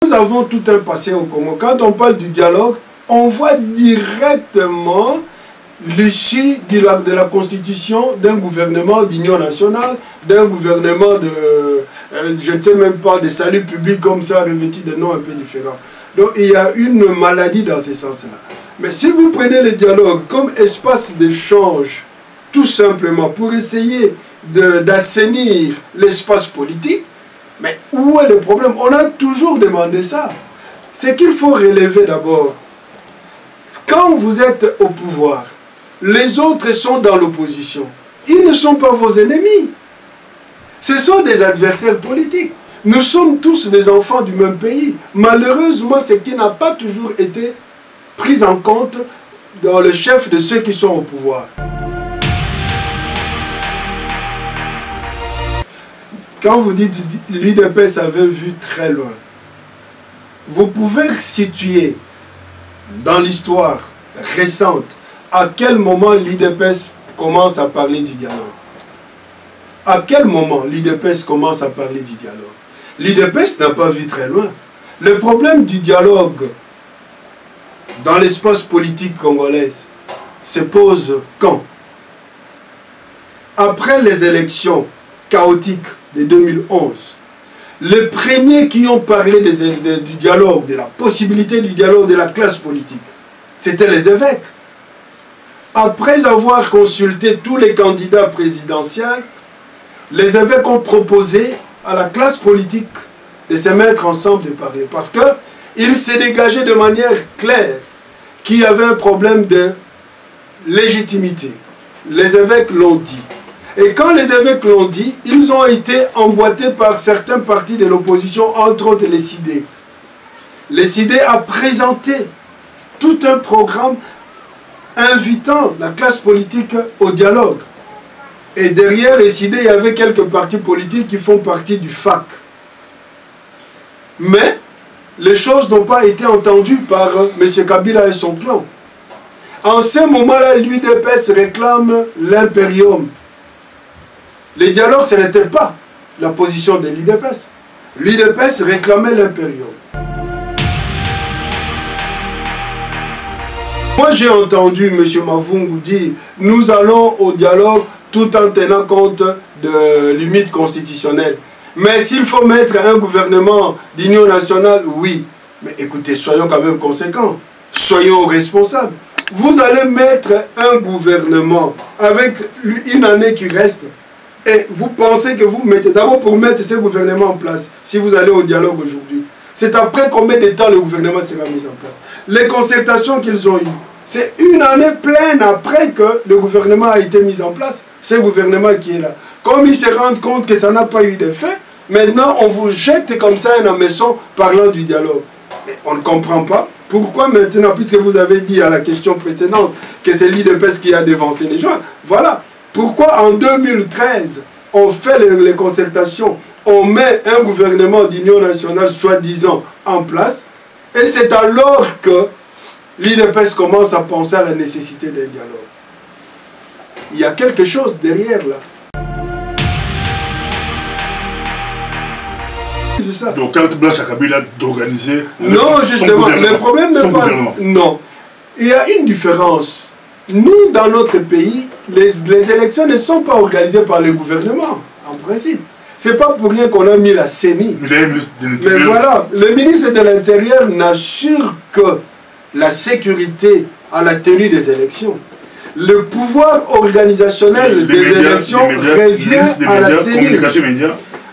nous avons tout un passé au Congo. Quand on parle du dialogue, on voit directement l'issue de la constitution d'un gouvernement d'union nationale, d'un gouvernement de, je ne sais même pas, de salut public comme ça, revêtu de noms un peu différents. Donc il y a une maladie dans ce sens-là. Mais si vous prenez le dialogue comme espace d'échange, tout simplement pour essayer d'assainir l'espace politique, mais où est le problème? On a toujours demandé ça. C'est qu'il faut relever d'abord. Quand vous êtes au pouvoir, les autres sont dans l'opposition. Ils ne sont pas vos ennemis. Ce sont des adversaires politiques. Nous sommes tous des enfants du même pays. Malheureusement, ce qui n'a pas toujours été pris en compte dans le chef de ceux qui sont au pouvoir. Quand vous dites l'UDPS avait vu très loin, vous pouvez situer dans l'histoire récente à quel moment l'UDPS commence à parler du dialogue. À quel moment l'UDPS commence à parler du dialogue? L'UDPS n'a pas vu très loin. Le problème du dialogue dans l'espace politique congolais se pose quand? Après les élections chaotiques de 2011, les premiers qui ont parlé du dialogue, de la possibilité du dialogue de la classe politique, c'était les évêques. Après avoir consulté tous les candidats présidentiels, les évêques ont proposé à la classe politique de se mettre ensemble de parler. Parce qu'il s'est dégagé de manière claire qu'il y avait un problème de légitimité. Les évêques l'ont dit. Et quand les évêques l'ont dit, ils ont été emboîtés par certains partis de l'opposition, entre autres les CID. Les CID a présenté tout un programme invitant la classe politique au dialogue. Et derrière les CID, il y avait quelques partis politiques qui font partie du FAC. Mais les choses n'ont pas été entendues par M. Kabila et son clan. En ce moment-là, l'UDPS réclame l'impérium. Le dialogue, ce n'était pas la position de l'UDPS. L'UDPS réclamait l'impérium. Moi, j'ai entendu M. Mavungu dire « Nous allons au dialogue tout en tenant compte de limites constitutionnelles. » Mais s'il faut mettre un gouvernement d'union nationale, oui. Mais écoutez, soyons quand même conséquents. Soyons responsables. Vous allez mettre un gouvernement avec une année qui reste. Et vous pensez que vous mettez, d'abord pour mettre ce gouvernement en place, si vous allez au dialogue aujourd'hui, c'est après combien de temps le gouvernement sera mis en place? Les concertations qu'ils ont eues, c'est une année pleine après que le gouvernement a été mis en place, ce gouvernement qui est là. Comme ils se rendent compte que ça n'a pas eu d'effet, maintenant on vous jette comme ça un hameçon parlant du dialogue. Et on ne comprend pas pourquoi maintenant, puisque vous avez dit à la question précédente que c'est l'UDPS qui a dévancé les gens, voilà. Pourquoi en 2013, on fait les concertations, on met un gouvernement d'union nationale soi-disant en place, et c'est alors que l'UDPS commence à penser à la nécessité d'un dialogue. Il y a quelque chose derrière là. C'est ça. Donc quand Blanche Kabila d'organiser... Non, justement, le problème n'est pas... Non. Il y a une différence. Nous, dans notre pays, les élections ne sont pas organisées par le gouvernement, en principe. Ce n'est pas pour rien qu'on a mis la CENI. Mais voilà, le ministre de l'Intérieur n'assure que la sécurité à la tenue des élections. Le pouvoir organisationnel des élections revient à la CENI.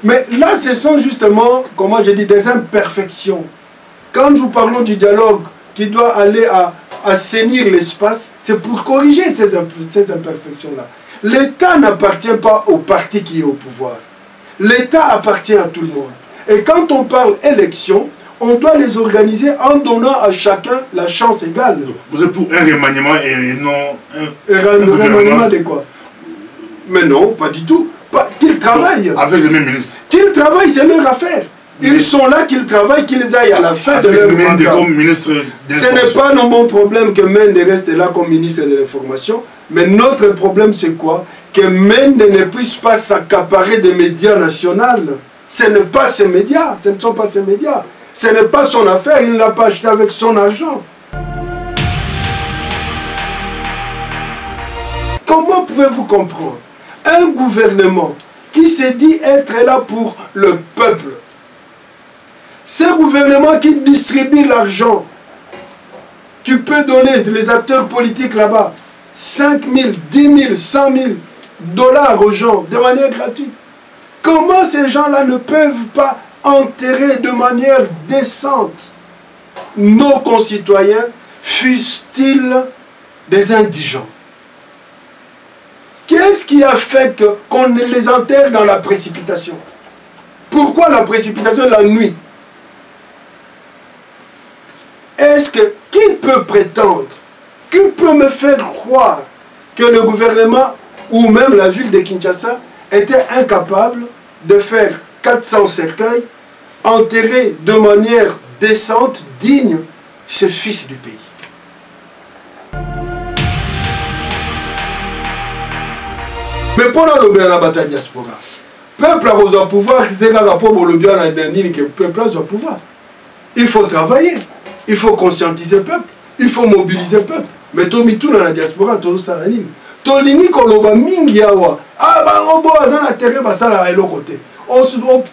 Mais là, ce sont justement, comment je dis, des imperfections. Quand nous parlons du dialogue qui doit aller à assainir l'espace, c'est pour corriger ces imperfections-là. L'État n'appartient pas au parti qui est au pouvoir. L'État appartient à tout le monde. Et quand on parle élection, on doit les organiser en donnant à chacun la chance égale. Vous êtes pour un remaniement et non un remaniement de quoi? Mais non, pas du tout. Qu'ils travaillent. Avec le même ministre. Qu'ils travaillent, c'est leur affaire. Ils sont là, qu'ils travaillent, qu'ils aillent à la fin de leur mandat. Ce n'est pas mon problème que Mende reste là comme ministre de l'Information, mais notre problème c'est quoi? Que Mende ne puisse pas s'accaparer des médias nationaux. Ce n'est pas ces médias, ce ne sont pas ces médias. Ce n'est pas son affaire, il ne l'a pas acheté avec son argent. Comment pouvez-vous comprendre un gouvernement qui se dit être là pour le peuple? Ce gouvernement qui distribue l'argent, qui peut donner les acteurs politiques là-bas 5 000, 10 000, 100 000 $ aux gens de manière gratuite. Comment ces gens-là ne peuvent pas enterrer de manière décente nos concitoyens, fussent-ils des indigents? Qu'est-ce qui a fait qu'on les enterre dans la précipitation? Pourquoi la précipitation la nuit? Est-ce que qui peut prétendre, qui peut me faire croire que le gouvernement ou même la ville de Kinshasa était incapable de faire 400 cercueils, enterrer de manière décente, digne, ce fils du pays? Mais pendant le bien la diaspora, peuple a besoin de pouvoir, c'est le peuple a pouvoir. Il faut travailler, il faut conscientiser le peuple, il faut mobiliser le peuple. Mais tout dans la diaspora, tout ça, tout l'ini koloba mingi yawa. Ah bah on boit dans la terre, bah ça là est l'autre côté. On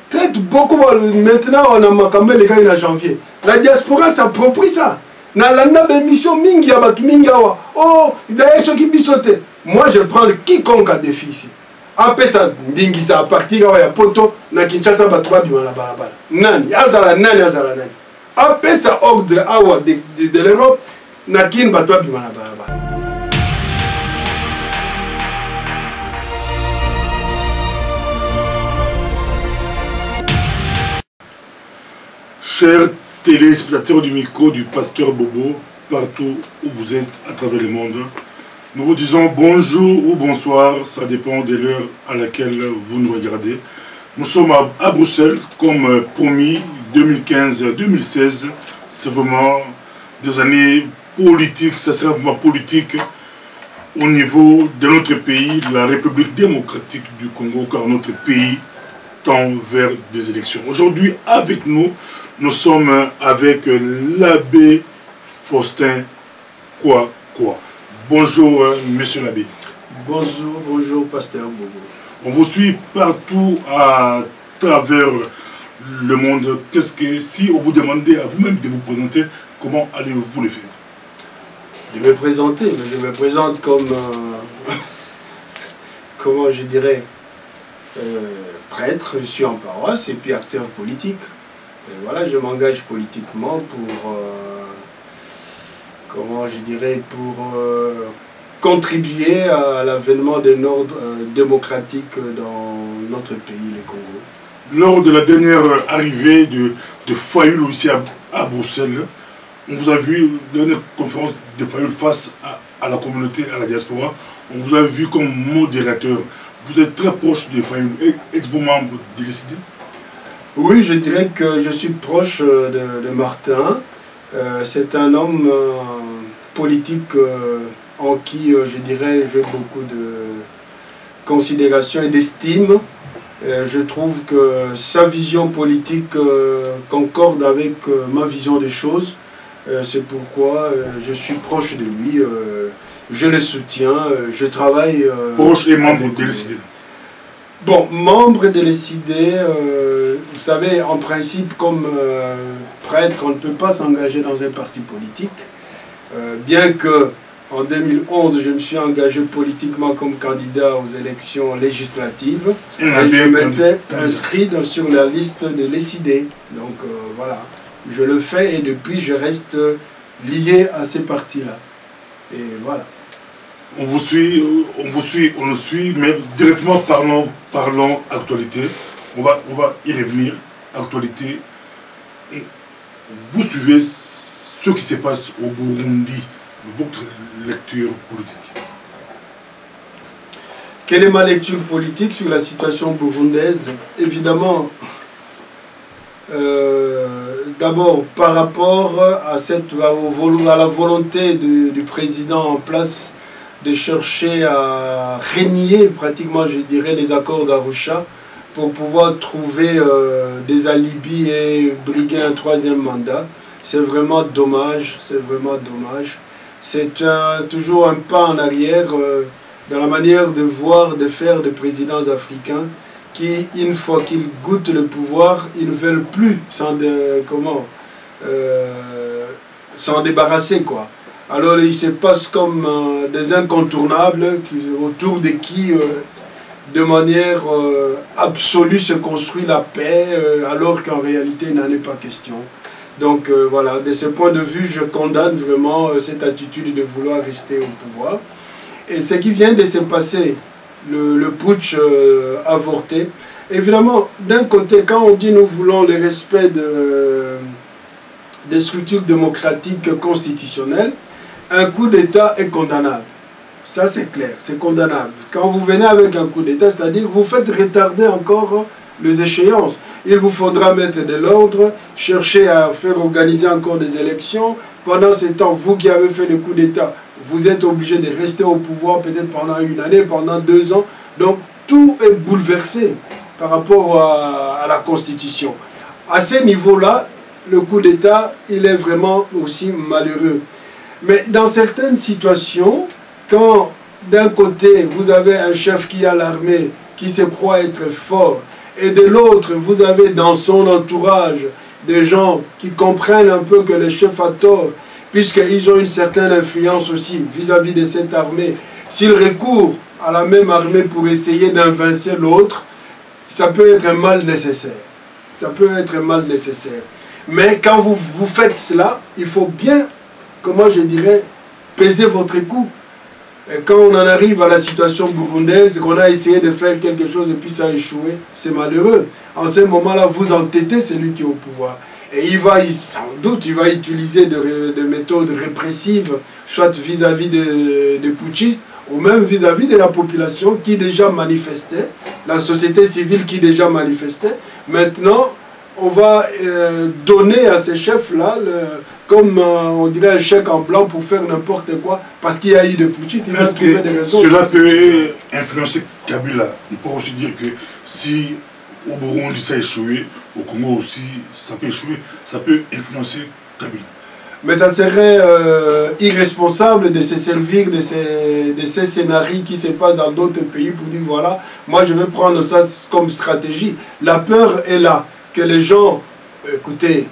traite beaucoup maintenant, on a makamé les gars en janvier. La diaspora s'approprie ça. Dans la mission mingi yawa, mingi yawa. Oh, d'ailleurs ceux qui bisotent. Moi, je prends quiconque a défi ici. Après ça, dingi ça à partir de poto, na Kinshasa batwa bimana balabala. Nani, azala nani. Après ça, ordre awa de l'Europe, na kin batwa bimana balabala. Chers téléspectateurs du micro du pasteur Bobo, partout où vous êtes à travers le monde, nous vous disons bonjour ou bonsoir, ça dépend de l'heure à laquelle vous nous regardez. Nous sommes à Bruxelles, comme promis, 2015-2016. C'est vraiment des années politiques, ça sera vraiment politique au niveau de notre pays, la République démocratique du Congo, car notre pays tend vers des élections. Aujourd'hui, avec nous, nous sommes avec l'abbé Faustin Quoi. Bonjour, monsieur l'abbé. Bonjour, pasteur Bobo. On vous suit partout à travers le monde. Qu'est-ce que, si on vous demandait à vous-même de vous présenter, comment allez-vous le faire? Je vais me présenter, mais je me présente comme, comment je dirais, prêtre, je suis en paroisse et puis acteur politique. Et voilà, je m'engage politiquement pour... comment je dirais, pour contribuer à l'avènement d'un ordre démocratique dans notre pays, le Congo. Lors de la dernière arrivée de Fayoul ici à Bruxelles, on vous a vu dans une conférence de Fayoul face à la communauté, à la diaspora, on vous a vu comme modérateur. Vous êtes très proche de Fayoul. Êtes-vous membre de l'ECD? Oui, je dirais que je suis proche de Martin. C'est un homme politique en qui, je dirais, j'ai beaucoup de considération et d'estime. Je trouve que sa vision politique concorde avec ma vision des choses. C'est pourquoi je suis proche de lui. Je le soutiens. Je travaille... proche et membre de l'ECD. Bon, membre de l'ECD, vous savez, en principe, comme prêtre, on ne peut pas s'engager dans un parti politique. Bien que en 2011, je me suis engagé politiquement comme candidat aux élections législatives. Et je m'étais inscrit sur la liste de l'ECD. Donc voilà, je le fais et depuis, je reste lié à ces partis-là. Et voilà. On vous suit, on nous suit, mais directement parlons actualité. On va y revenir, actualité. Vous suivez ce qui se passe au Burundi, votre lecture politique. Quelle est ma lecture politique sur la situation burundaise? Évidemment, d'abord par rapport à la volonté du président en place de chercher à renier pratiquement, je dirais, les accords d'Arusha, pour pouvoir trouver des alibis et briguer un troisième mandat. C'est vraiment dommage, c'est vraiment dommage. C'est toujours un pas en arrière dans la manière de voir, de faire des présidents africains qui, une fois qu'ils goûtent le pouvoir, ils ne veulent plus s'en débarrasser, quoi. Alors il se passe comme des incontournables autour de qui, de manière absolue, se construit la paix, alors qu'en réalité, il n'en est pas question. Donc voilà, de ce point de vue, je condamne vraiment cette attitude de vouloir rester au pouvoir. Et ce qui vient de se passer, le putsch avorté, évidemment, d'un côté, quand on dit nous voulons le respect des structures démocratiques constitutionnelles, un coup d'État est condamnable. Ça, c'est clair, c'est condamnable. Quand vous venez avec un coup d'État, c'est-à-dire que vous faites retarder encore les échéances. Il vous faudra mettre de l'ordre, chercher à faire organiser encore des élections. Pendant ce temps, vous qui avez fait le coup d'État, vous êtes obligé de rester au pouvoir peut-être pendant une année, pendant 2 ans. Donc, tout est bouleversé par rapport à la Constitution. À ce niveau-là, le coup d'État, il est vraiment aussi malheureux. Mais dans certaines situations, quand d'un côté, vous avez un chef qui a l'armée, qui se croit être fort, et de l'autre, vous avez dans son entourage des gens qui comprennent un peu que le chef a tort, puisqu'ils ont une certaine influence aussi vis-à-vis de cette armée. S'ils recourent à la même armée pour essayer d'invaincre l'autre, ça peut être un mal nécessaire. Ça peut être un mal nécessaire. Mais quand vous faites cela, il faut bien, comment je dirais, peser votre coup. Et quand on en arrive à la situation burundaise, qu'on a essayé de faire quelque chose et puis ça a échoué, c'est malheureux. En ce moment-là, vous entêtez celui qui est au pouvoir. Et sans doute, il va utiliser des méthodes répressives, soit vis-à-vis des putschistes, ou même vis-à-vis de la population qui déjà manifestait, la société civile qui déjà manifestait. Maintenant, on va donner à ces chefs-là, comme on dirait un chèque en blanc pour faire n'importe quoi, parce qu'il y a eu des putschistes. Est-ce que cela peut influencer Kabila? Il peut aussi dire que si au Burundi ça a échoué, au Congo aussi ça peut échouer, ça peut influencer Kabila. Mais ça serait irresponsable de se servir de ces scénarios qui se passent dans d'autres pays pour dire voilà, moi je vais prendre ça comme stratégie. La peur est là, que les gens, écoutez,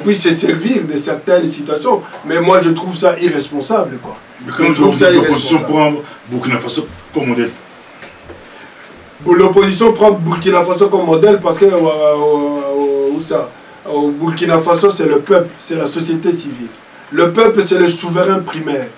puissent se servir de certaines situations. Mais moi je trouve ça irresponsable, quoi. Mais quand l'opposition prend Burkina Faso comme modèle. L'opposition prend Burkina Faso comme modèle parce que au Burkina Faso, c'est le peuple, c'est la société civile. Le peuple, c'est le souverain primaire.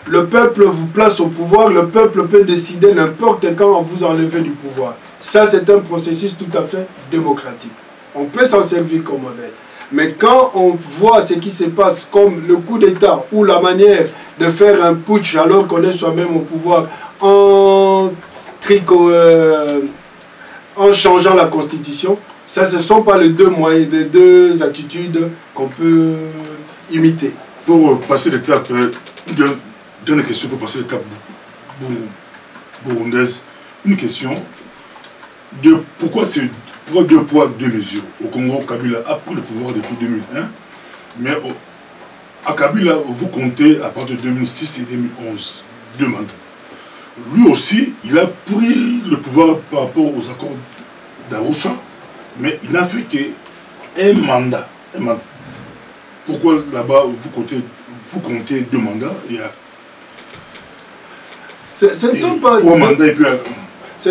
Le peuple vous place au pouvoir, le peuple peut décider n'importe quand vous enlever du pouvoir. Ça, c'est un processus tout à fait démocratique. On peut s'en servir comme modèle. Mais quand on voit ce qui se passe comme le coup d'État ou la manière de faire un putsch alors qu'on est soi-même au pouvoir en changeant la Constitution, ça, ce ne sont pas les deux moyens, les deux attitudes qu'on peut imiter. Pour passer l'étape, dernière question pour passer l'étape burundaise, une question de pourquoi 2 poids, 2 mesures. Au Congo, Kabila a pris le pouvoir depuis 2001, mais à Kabila, vous comptez à partir de 2006 et 2011, 2 mandats. Lui aussi, il a pris le pouvoir par rapport aux accords d'Arusha, mais il n'a fait qu'un mandat. Pourquoi là-bas, vous comptez 2 mandats ce ne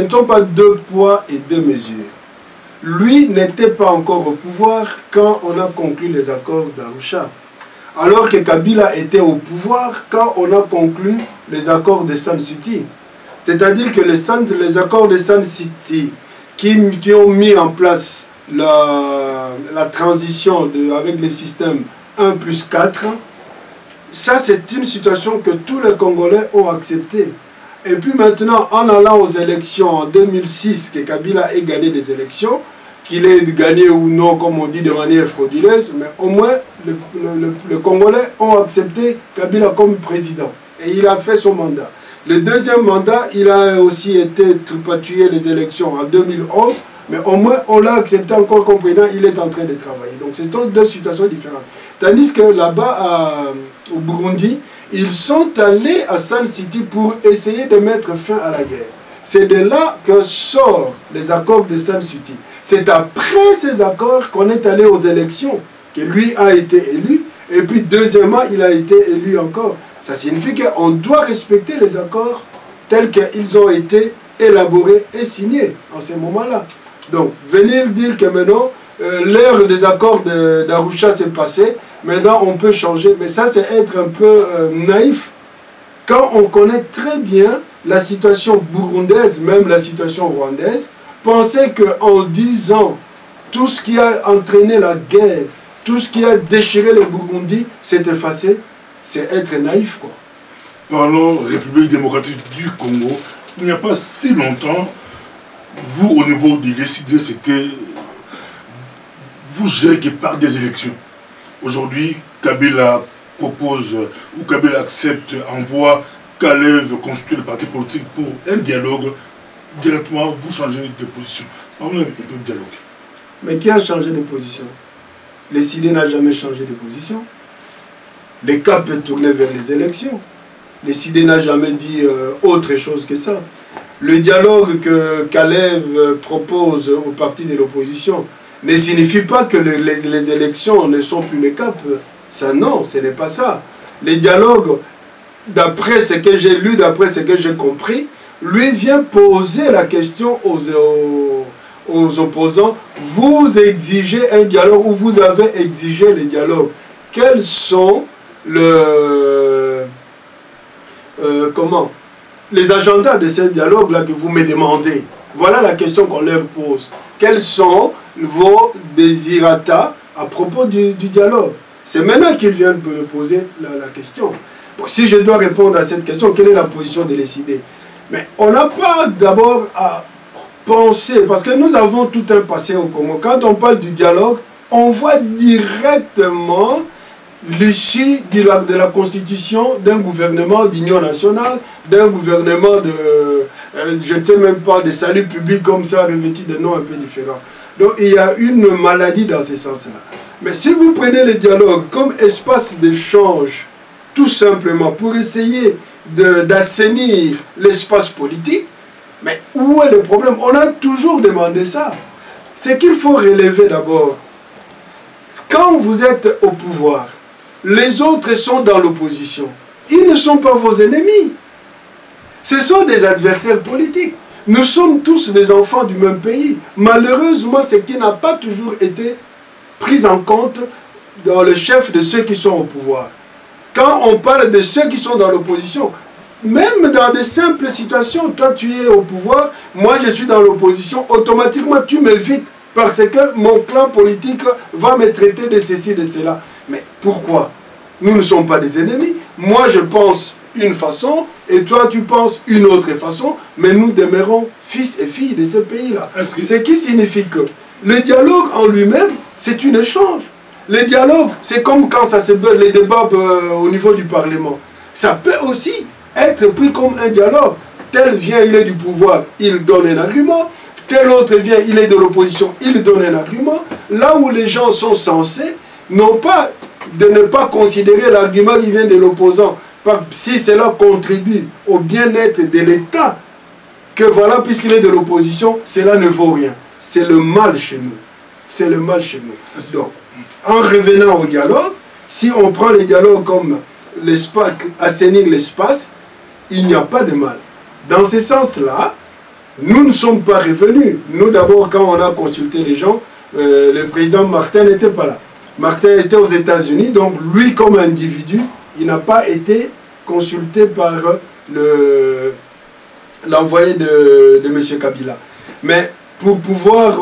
sont pas 2 poids et 2 mesures. Lui n'était pas encore au pouvoir quand on a conclu les accords d'Arusha. Alors que Kabila était au pouvoir quand on a conclu les accords de Sun City. C'est-à-dire que les accords de Sun City qui ont mis en place la transition avec les systèmes 1+4, ça c'est une situation que tous les Congolais ont acceptée. Et puis maintenant, en allant aux élections en 2006, que Kabila ait gagné des élections, qu'il ait gagné ou non, comme on dit, de manière frauduleuse, mais au moins les Congolais ont accepté Kabila comme président. Et il a fait son mandat. Le deuxième mandat, il a aussi été tripatouillé les élections en 2011, Mais au moins, on l'a accepté encore comme président, il est en train de travailler. Donc, ce sont deux situations différentes. Tandis que là-bas, au Burundi, ils sont allés à Sun City pour essayer de mettre fin à la guerre. C'est de là que sortent les accords de Sun City. C'est après ces accords qu'on est allé aux élections, que lui a été élu, et puis deuxièmement, il a été élu encore. Ça signifie qu'on doit respecter les accords tels qu'ils ont été élaborés et signés en ce moment-là. Donc, venir dire que maintenant, l'ère des accords d'Arusha s'est passée, maintenant on peut changer, mais ça c'est être un peu naïf. Quand on connaît très bien la situation burundaise, même la situation rwandaise, penser qu'en 10 ans, tout ce qui a entraîné la guerre, tout ce qui a déchiré le Burundi s'est effacé, c'est être naïf, quoi. Parlons République démocratique du Congo. Il n'y a pas si longtemps, vous, au niveau des décideurs, c'était... Vous gérez que par des élections. Aujourd'hui, Kabila propose, ou Kabila accepte, envoie Kalev constituer le parti politique pour un dialogue. Directement, vous changez de position. Parlons un peu de dialogue. Mais qui a changé de position? Le CID n'a jamais changé de position. Le cap peut tourner vers les élections. Le CID n'a jamais dit autre chose que ça. Le dialogue que Kalev propose au parti de l'opposition ne signifie pas que les élections ne sont plus le cap. Ça, non, ce n'est pas ça. Le dialogue, d'après ce que j'ai lu, d'après ce que j'ai compris, lui vient poser la question aux opposants. Vous exigez un dialogue ou vous avez exigé le dialogue. Quels sont les agendas de ce dialogue-là que vous me demandez? Voilà la question qu'on leur pose. Quels sont vos désirata à propos du dialogue? C'est maintenant qu'ils viennent me poser la question. Bon, si je dois répondre à cette question, quelle est la position de l'ECD? Mais on n'a pas d'abord à penser, parce que nous avons tout un passé au Congo. Quand on parle du dialogue, on voit directement l'issue de la constitution d'un gouvernement d'union nationale, d'un gouvernement de, je ne sais même pas, de salut public comme ça, revêtu de noms un peu différents. Donc il y a une maladie dans ce sens-là. Mais si vous prenez le dialogue comme espace d'échange, tout simplement pour essayer d'assainir l'espace politique, mais où est le problème? On a toujours demandé ça. C'est qu'il faut relever d'abord. Quand vous êtes au pouvoir, les autres sont dans l'opposition. Ils ne sont pas vos ennemis. Ce sont des adversaires politiques. Nous sommes tous des enfants du même pays. Malheureusement, ce qui n'a pas toujours été pris en compte dans le chef de ceux qui sont au pouvoir. Quand on parle de ceux qui sont dans l'opposition, même dans de simples situations, toi tu es au pouvoir, moi je suis dans l'opposition, automatiquement tu m'évites parce que mon clan politique va me traiter de ceci, de cela. Mais pourquoi? Nous ne sommes pas des ennemis. Moi je pense une façon et toi tu penses une autre façon, mais nous demeurons fils et filles de ce pays-là. Ce qui signifie que le dialogue en lui-même, c'est un échange. Le dialogue, c'est comme quand ça se bat, les débats au niveau du Parlement. Ça peut aussi être pris comme un dialogue. Tel vient, il est du pouvoir, il donne un argument. Tel autre vient, il est de l'opposition, il donne un argument. Là où les gens sont censés, non pas de ne pas considérer l'argument qui vient de l'opposant, si cela contribue au bien-être de l'État, que voilà, puisqu'il est de l'opposition, cela ne vaut rien. C'est le mal chez nous. C'est le mal chez nous. Donc, en revenant au dialogue, si on prend le dialogue comme l'espace, assainir l'espace, il n'y a pas de mal. Dans ce sens-là, nous ne sommes pas revenus. Nous, d'abord, quand on a consulté les gens, le président Martin n'était pas là. Martin était aux États-Unis, donc lui, comme individu, il n'a pas été consulté par l'envoyé de M. Kabila. Mais pour pouvoir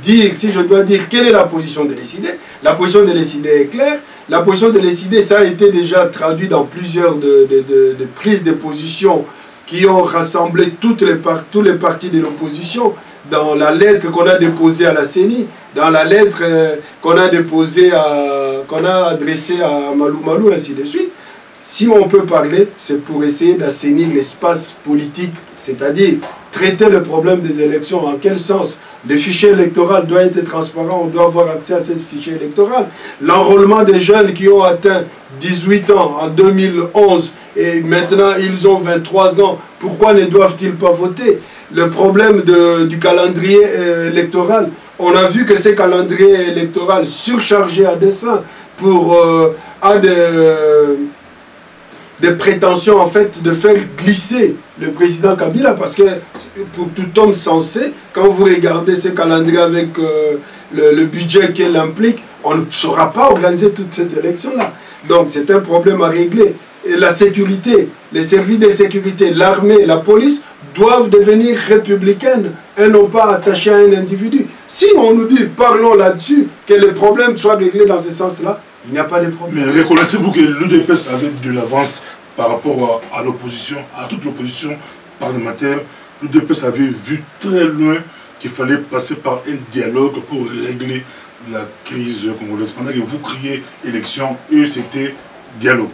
dire, si je dois dire quelle est la position de l'ECD, la position de l'ECD est claire. La position de l'ECD, ça a été déjà traduit dans plusieurs de prises de position qui ont rassemblé tous les partis de l'opposition, dans la lettre qu'on a déposée à la CENI, dans la lettre qu'on a adressée à Malou Malou, ainsi de suite. Si on peut parler, c'est pour essayer d'assainir l'espace politique, c'est-à-dire traiter le problème des élections. En quel sens? Le fichier électoral doit être transparent, on doit avoir accès à ce fichier électoral. L'enrôlement des jeunes qui ont atteint 18 ans en 2011 et maintenant ils ont 23 ans, pourquoi ne doivent-ils pas voter? Le problème du calendrier électoral, on a vu que ce calendrier électoral surchargé à dessein a des prétentions en fait de faire glisser le président Kabila, parce que pour tout homme sensé, quand vous regardez ce calendrier avec le budget qu'il implique, on ne saura pas organiser toutes ces élections-là. Donc c'est un problème à régler. Et la sécurité, les services de sécurité, l'armée, la police doivent devenir républicaines et non pas attachées à un individu. Si on nous dit, parlons là-dessus, que les problèmes soient réglés dans ce sens-là, il n'y a pas de problème. Mais reconnaissez-vous que l'UDPS avait de l'avance par rapport à l'opposition, à toute l'opposition parlementaire? L'UDPS avait vu très loin qu'il fallait passer par un dialogue pour régler la crise congolaise. Pendant que vous criez élection, eux c'était dialogue.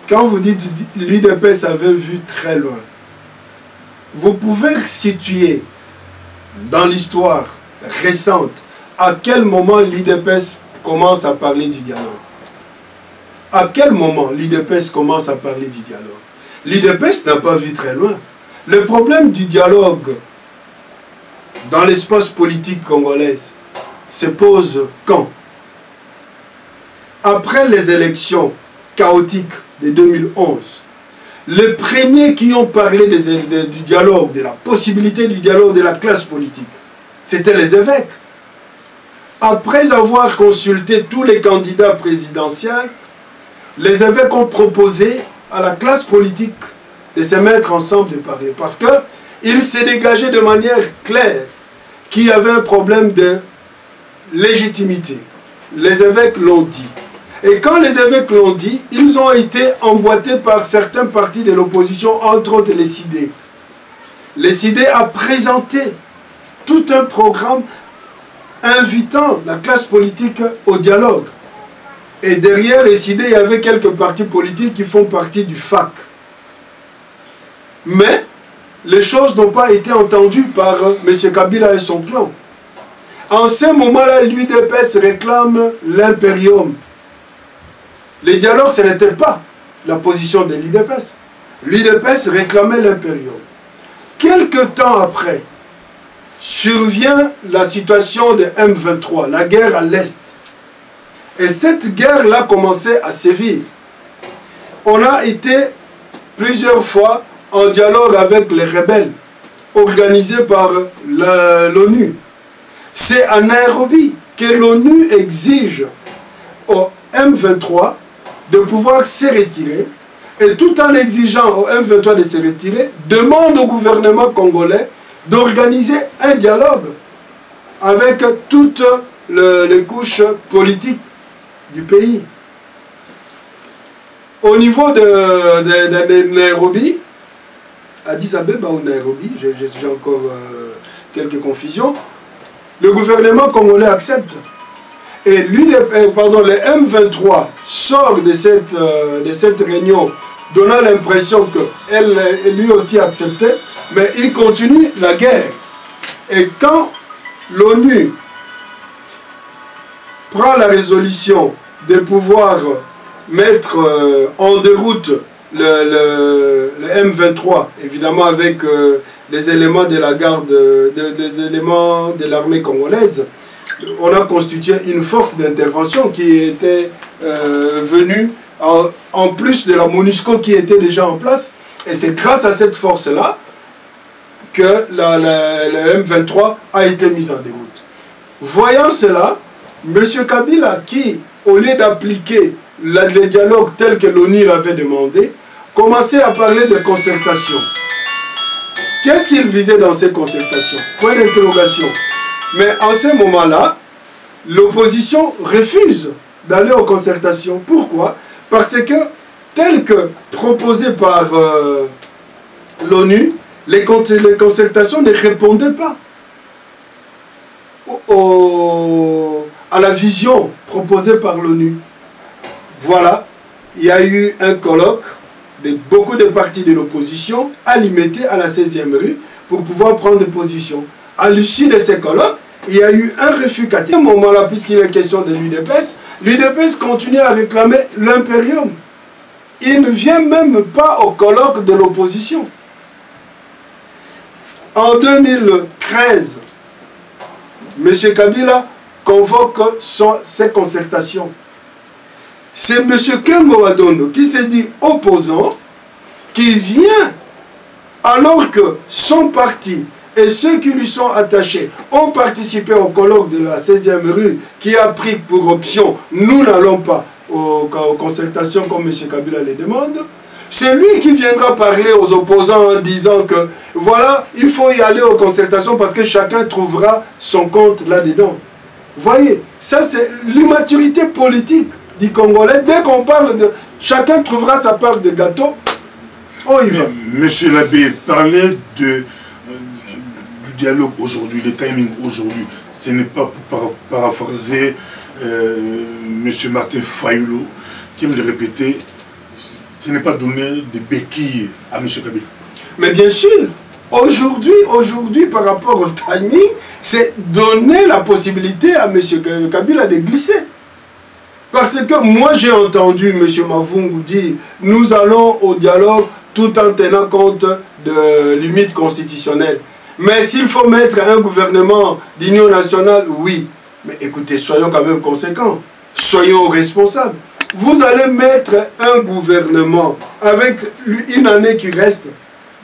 Quand vous dites l'UDPS avait vu très loin, vous pouvez situer dans l'histoire récente à quel moment l'UDPS commence à parler du dialogue. À quel moment l'UDPS commence à parler du dialogue? L'UDPS n'a pas vu très loin. Le problème du dialogue dans l'espace politique congolais se pose quand? Après les élections chaotiques de 2011, les premiers qui ont parlé du dialogue, de la possibilité du dialogue de la classe politique, c'était les évêques. Après avoir consulté tous les candidats présidentiels, les évêques ont proposé à la classe politique de se mettre ensemble et parler. Parce qu'il s'est dégagé de manière claire qu'il y avait un problème de légitimité. Les évêques l'ont dit. Et quand les évêques l'ont dit, ils ont été emboîtés par certains partis de l'opposition, entre autres les CID. Les CID a présenté tout un programme invitant la classe politique au dialogue. Et derrière les CID, il y avait quelques partis politiques qui font partie du FAC. Mais les choses n'ont pas été entendues par M. Kabila et son clan. En ce moment-là, l'UDPS réclame l'impérium. Les dialogues, ce n'était pas la position de l'UDPS. L'UDPS réclamait l'impérium. Quelque temps après, survient la situation de M23, la guerre à l'Est. Et cette guerre-là commençait à sévir. On a été plusieurs fois en dialogue avec les rebelles, organisés par l'ONU. C'est à Nairobi que l'ONU exige au M23 de pouvoir se retirer, et tout en exigeant au M23 de se retirer, demande au gouvernement congolais d'organiser un dialogue avec toutes les couches politiques du pays. Au niveau de Nairobi, Addis Abeba ou Nairobi, j'ai encore quelques confusions, le gouvernement congolais accepte. Et le M23 sort de cette réunion donnant l'impression qu'elle lui aussi acceptait, mais il continue la guerre. Et quand l'ONU prend la résolution de pouvoir mettre en déroute le M23, évidemment avec les éléments de la garde, des éléments de l'armée congolaise, on a constitué une force d'intervention qui était venue en plus de la MONUSCO qui était déjà en place. Et c'est grâce à cette force-là que le M23 a été mis en déroute. Voyant cela, M. Kabila, qui, au lieu d'appliquer le dialogue tel que l'ONU l'avait demandé, commençait à parler de concertation. Qu'est-ce qu'il visait dans ces concertations? Point d'interrogation. Mais en ce moment-là, l'opposition refuse d'aller aux concertations. Pourquoi? Parce que, tel que proposé par l'ONU, les concertations ne répondaient pas à la vision proposée par l'ONU. Voilà, il y a eu un colloque de beaucoup de partis de l'opposition à Limete, à la 16e rue, pour pouvoir prendre des positions. À l'issue de ces colloques, il y a eu un réfugiatif. À ce moment-là, puisqu'il est question de l'UDPS, l'UDPS continue à réclamer l'impérium. Il ne vient même pas au colloque de l'opposition. En 2013, M. Kabila convoque ses concertations. C'est M. Kembo Adondo qui s'est dit opposant, qui vient alors que son parti et ceux qui lui sont attachés ont participé au colloque de la 16e rue qui a pris pour option « nous n'allons pas aux concertations comme M. Kabila les demande ». C'est lui qui viendra parler aux opposants en disant que voilà, il faut y aller aux concertations parce que chacun trouvera son compte là-dedans. Voyez, ça c'est l'immaturité politique du Congolais. Dès qu'on parle de chacun trouvera sa part de gâteau, on y va. Monsieur l'abbé, parler du dialogue aujourd'hui, le timing aujourd'hui, ce n'est pas pour paraphraser monsieur Martin Fayulu qui aime le répéter. Ce n'est pas donner des béquilles à M. Kabila. Mais bien sûr, aujourd'hui, par rapport au timing, c'est donner la possibilité à M. Kabila de glisser. Parce que moi, j'ai entendu M. Mavungu dire « Nous allons au dialogue tout en tenant compte de limites constitutionnelles. Mais s'il faut mettre un gouvernement d'union nationale, oui. Mais écoutez, soyons quand même conséquents. Soyons responsables. Vous allez mettre un gouvernement avec une année qui reste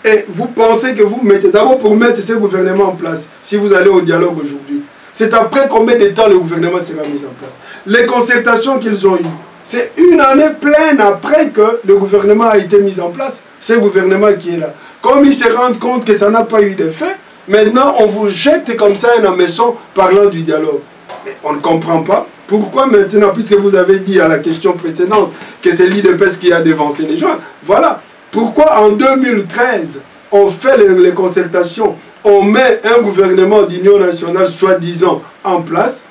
et vous pensez que vous mettez d'abord pour mettre ce gouvernement en place, si vous allez au dialogue aujourd'hui, c'est après combien de temps le gouvernement sera mis en place? Les concertations qu'ils ont eues, c'est une année pleine après que le gouvernement a été mis en place, ce gouvernement qui est là. Comme ils se rendent compte que ça n'a pas eu d'effet, maintenant on vous jette comme ça un hameçon parlant du dialogue. Et on ne comprend pas. Pourquoi maintenant, puisque vous avez dit à la question précédente que c'est l'UDPS qui a dévancé les gens, voilà. Pourquoi en 2013, on fait les concertations, on met un gouvernement d'union nationale soi-disant en place,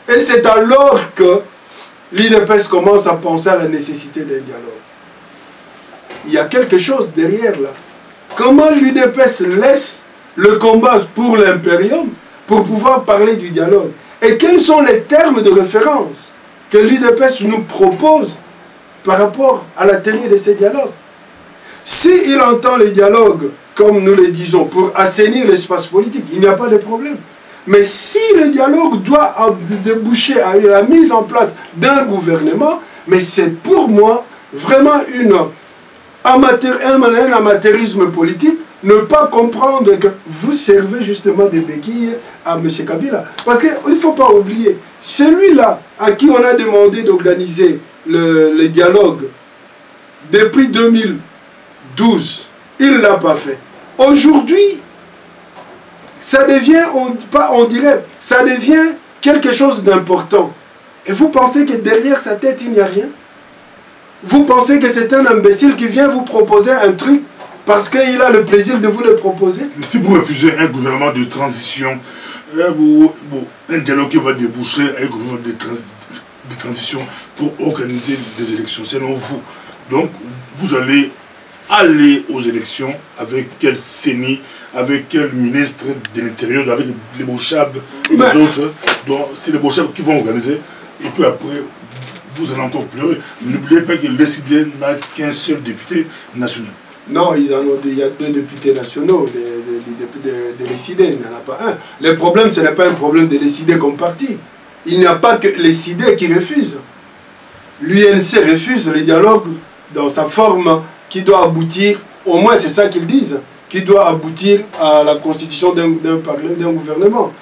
et c'est alors que l'UDPS commence à penser à la nécessité d'un dialogue. Il y a quelque chose derrière là. Comment l'UDPS laisse le combat pour l'impérium pour pouvoir parler du dialogue? Et quels sont les termes de référence que l'UDPS nous propose par rapport à la tenue de ces dialogues? S'il entend le dialogue, comme nous le disons, pour assainir l'espace politique, il n'y a pas de problème. Mais si le dialogue doit déboucher à la mise en place d'un gouvernement, mais c'est pour moi vraiment un amateurisme politique. Ne pas comprendre que vous servez justement des béquilles à M. Kabila. Parce qu'il ne faut pas oublier, celui-là à qui on a demandé d'organiser le dialogue depuis 2012, il ne l'a pas fait. Aujourd'hui, ça devient, on dirait, ça devient quelque chose d'important. Et vous pensez que derrière sa tête, il n'y a rien? Vous pensez que c'est un imbécile qui vient vous proposer un truc parce qu'il a le plaisir de vous le proposer? Mais si vous refusez un gouvernement de transition, un dialogue qui va déboucher un gouvernement de transition pour organiser des élections, selon vous. Donc, vous allez aller aux élections avec quel CENI, avec quel ministre de l'Intérieur, avec les Bochab et les autres. Donc, c'est les Bochab qui vont organiser. Et puis après, vous allez encore pleurer. N'oubliez pas que l'ECD n'a qu'un seul député national. Non, il y a 2 députés nationaux de l'ECD, il n'y en a pas un. Le problème, ce n'est pas un problème de l'ECD comme parti. Il n'y a pas que l'ECD qui refuse. L'UNC refuse le dialogue dans sa forme qui doit aboutir, au moins c'est ça qu'ils disent, qui doit aboutir à la constitution d'un gouvernement.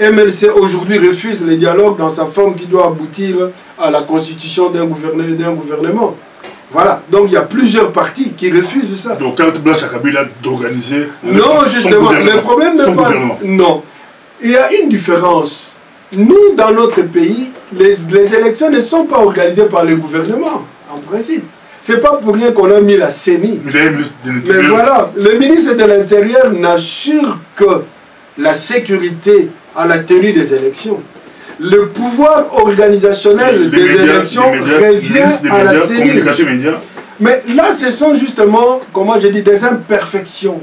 MLC aujourd'hui refuse le dialogue dans sa forme qui doit aboutir à la constitution d'un gouvernement. Voilà, donc il y a plusieurs partis qui refusent ça. Donc carte blanche à Kabila d'organiser... Non, justement, le problème n'est pas... Non, il y a une différence. Nous, dans notre pays, les élections ne sont pas organisées par le gouvernement, en principe. C'est pas pour rien qu'on a mis la CENI. Mais voilà, le ministre de l'Intérieur n'assure que la sécurité à la tenue des élections. Le pouvoir organisationnel des élections revient à la CENI. Mais là, ce sont justement, comment je dis, des imperfections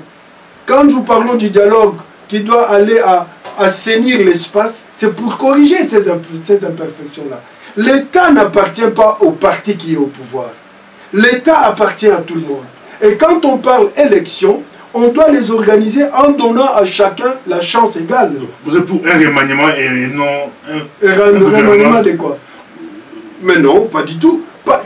Quand nous parlons du dialogue qui doit aller à assainir l'espace, c'est pour corriger ces imperfections-là. L'État n'appartient pas au parti qui est au pouvoir. L'État appartient à tout le monde. Et quand on parle élection, on doit les organiser en donnant à chacun la chance égale. Vous êtes pour un remaniement et non un remaniement de quoi? Mais non, pas du tout.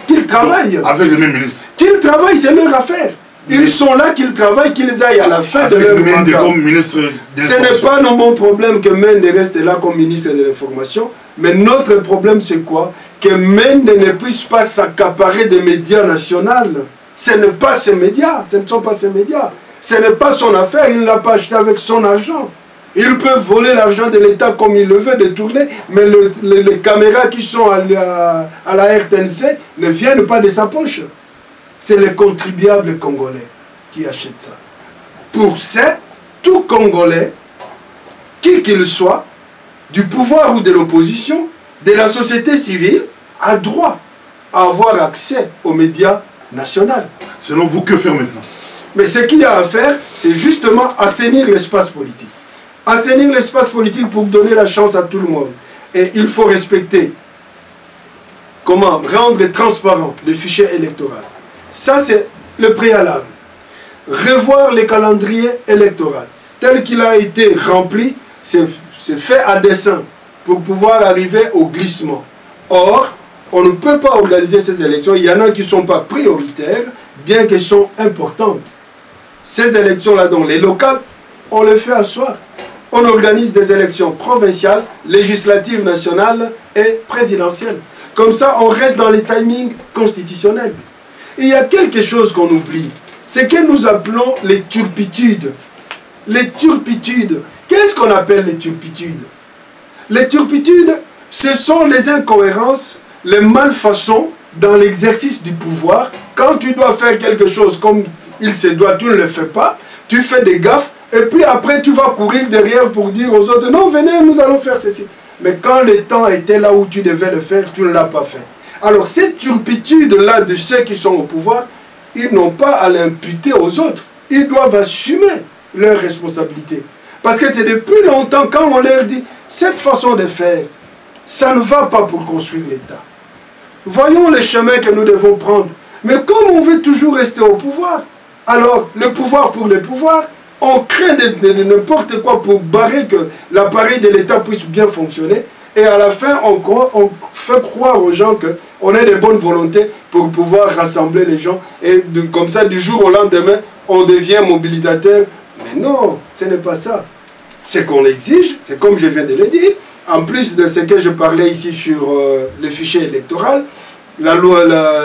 Qu'ils travaillent. Avec le même ministre. Qu'ils travaillent, c'est leur affaire. Ils sont là, qu'ils travaillent, qu'ils aillent à la fin de leur mandat. Comme ministre ce n'est pas mon problème que Mende reste là comme ministre de l'Information. Mais notre problème, c'est quoi? Que Mende ne puisse pas s'accaparer des médias nationaux. Ce n'est pas ses médias. Ce ne sont pas ses médias. Ce n'est pas son affaire. Il ne l'a pas acheté avec son argent. Il peut voler l'argent de l'État comme il le veut, détourner, mais les caméras qui sont à la RTNC ne viennent pas de sa poche. C'est les contribuables congolais qui achètent ça. Pour ça, tout Congolais, qui qu'il soit, du pouvoir ou de l'opposition, de la société civile, a droit à avoir accès aux médias nationaux. Selon vous, que faire maintenant? Mais ce qu'il y a à faire, c'est justement assainir l'espace politique. Assainir l'espace politique pour donner la chance à tout le monde. Et il faut respecter, comment rendre transparent le fichier électoral. Ça, c'est le préalable. Revoir les calendriers électoraux. Tel qu'il a été rempli, c'est fait à dessein pour pouvoir arriver au glissement. Or, on ne peut pas organiser ces élections. Il y en a qui ne sont pas prioritaires, bien qu'elles sont importantes. Ces élections-là, donc les locales, on les fait asseoir. On organise des élections provinciales, législatives nationales et présidentielles. Comme ça, on reste dans les timings constitutionnels. Il y a quelque chose qu'on oublie. C'est que nous appelons les turpitudes. Les turpitudes. Qu'est-ce qu'on appelle les turpitudes? Les turpitudes, ce sont les incohérences, les malfaçons dans l'exercice du pouvoir. Quand tu dois faire quelque chose comme il se doit, tu ne le fais pas. Tu fais des gaffes. Et puis après, tu vas courir derrière pour dire aux autres, non, venez, nous allons faire ceci. Mais quand le temps était là où tu devais le faire, tu ne l'as pas fait. Alors, cette turpitude-là de ceux qui sont au pouvoir, ils n'ont pas à l'imputer aux autres. Ils doivent assumer leurs responsabilités. Parce que c'est depuis longtemps, quand on leur dit, cette façon de faire, ça ne va pas pour construire l'État. Voyons le chemin que nous devons prendre. Mais comme on veut toujours rester au pouvoir, alors, le pouvoir pour le pouvoir, on craint de n'importe quoi pour barrer que l'appareil de l'État puisse bien fonctionner. Et à la fin, on fait croire aux gens qu'on a de bonnes volontés pour pouvoir rassembler les gens. Et comme ça, du jour au lendemain, on devient mobilisateur. Mais non, ce n'est pas ça. Ce qu'on exige, c'est comme je viens de le dire, en plus de ce que je parlais ici sur le fichier électoral, la loi,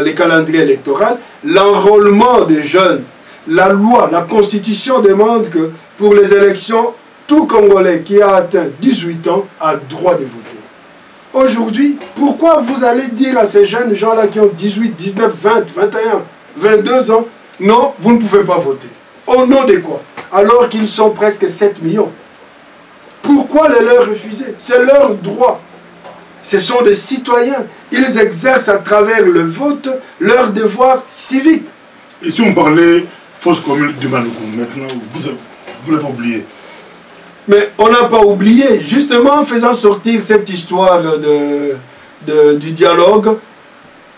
les calendriers électoraux, l'enrôlement des jeunes. La loi, la Constitution demande que pour les élections, tout Congolais qui a atteint 18 ans a droit de voter. Aujourd'hui, pourquoi vous allez dire à ces jeunes gens-là qui ont 18, 19, 20, 21, 22 ans, non, vous ne pouvez pas voter. Au nom de quoi? Alors qu'ils sont presque 7 millions. Pourquoi les leur refuser? C'est leur droit. Ce sont des citoyens. Ils exercent à travers le vote leur devoir civique. Et si on parlait fausse commune du Maloukou, maintenant, vous l'avez oublié. Mais on n'a pas oublié. Justement, en faisant sortir cette histoire du dialogue,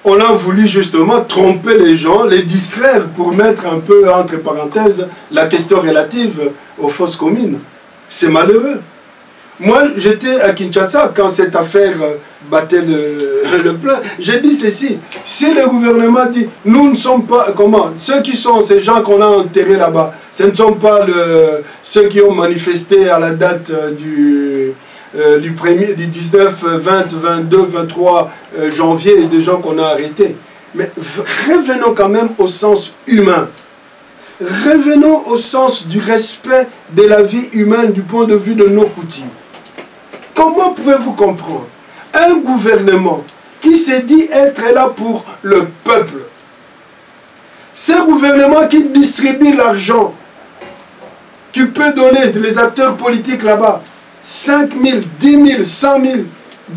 on a voulu justement tromper les gens, les distraire pour mettre un peu, entre parenthèses, la question relative aux fausses communes. C'est malheureux. Moi, j'étais à Kinshasa quand cette affaire battait le plein. J'ai dit ceci, si le gouvernement dit, nous ne sommes pas, comment, ceux qui sont ces gens qu'on a enterrés là-bas, ce ne sont pas ceux qui ont manifesté à la date du 19, 20, 22, 23 janvier et des gens qu'on a arrêtés. Mais revenons quand même au sens humain. Revenons au sens du respect de la vie humaine du point de vue de nos coutumes. Comment pouvez-vous comprendre un gouvernement qui se dit être là pour le peuple, ce gouvernement qui distribue l'argent, qui peut donner les acteurs politiques là-bas 5 000, 10 000, 100 000